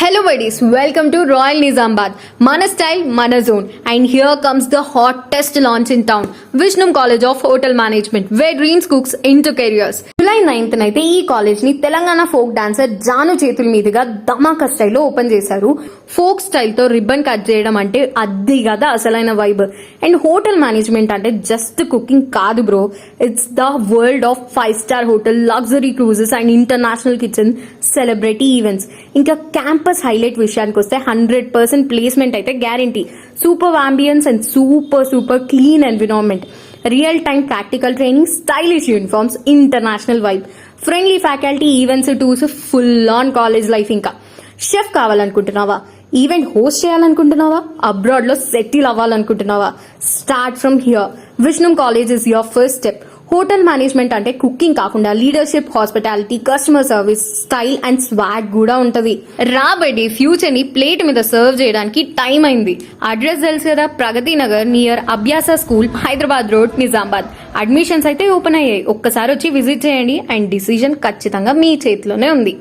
Hello buddies, welcome to Royal Nizamabad. Mana style, mana zone. And here comes the hottest launch in town. Vishnum College of Hotel Management, where dreams cooks into careers. July 9th అయితే ఈ college ని Telangana folk dancer Janu చేతుల మీదుగా ధమాకా స్టైల్లో open చేశారు. Folk style తో ribbon cut చేయడం అంటే అది కదా అసలైన వైబ్. అండ్ హోటల్ మేనేజ్మెంట్ అంటే జస్ట్ కుకింగ్ కాదు bro, it's the world of 5-star hotel, luxury క్రూజెస్ and international kitchen, celebrity events. ఇంకా క్యాంపస్ హైలైట్ విషయానికి వస్తే 100% ప్లేస్మెంట్ అయితే guarantee. Super ambience and super clean environment, real time practical training, stylish uniforms, international vibe, friendly faculty, events, tours, full on college life. ఇంకా chef కావాలనుకుంటున్నావా, event host చేయాలనుకుంటున్నావా, abroad లో settle అవ్వాలనుకుంటున్నావా, start from here. విష్ణుం college is your first step. Hotel management అంటే cooking కాకుండా leadership, hospitality, customer service, style and swag కూడా ఉంటది. రాబడి future ని plate మీద సర్వ్ చేయడానికి టైం అయింది. అడ్రస్ తెలుసు కదా, ప్రగతి నగర్ నియర్ అభ్యాస school, Hyderabad road, Nizamabad. Admissions అయితే ఓపెన్ అయ్యాయి. ఒక్కసారి వచ్చి విజిట్ చేయండి అండ్ డిసిజన్ ఖచ్చితంగా మీ చేతిలోనే ఉంది.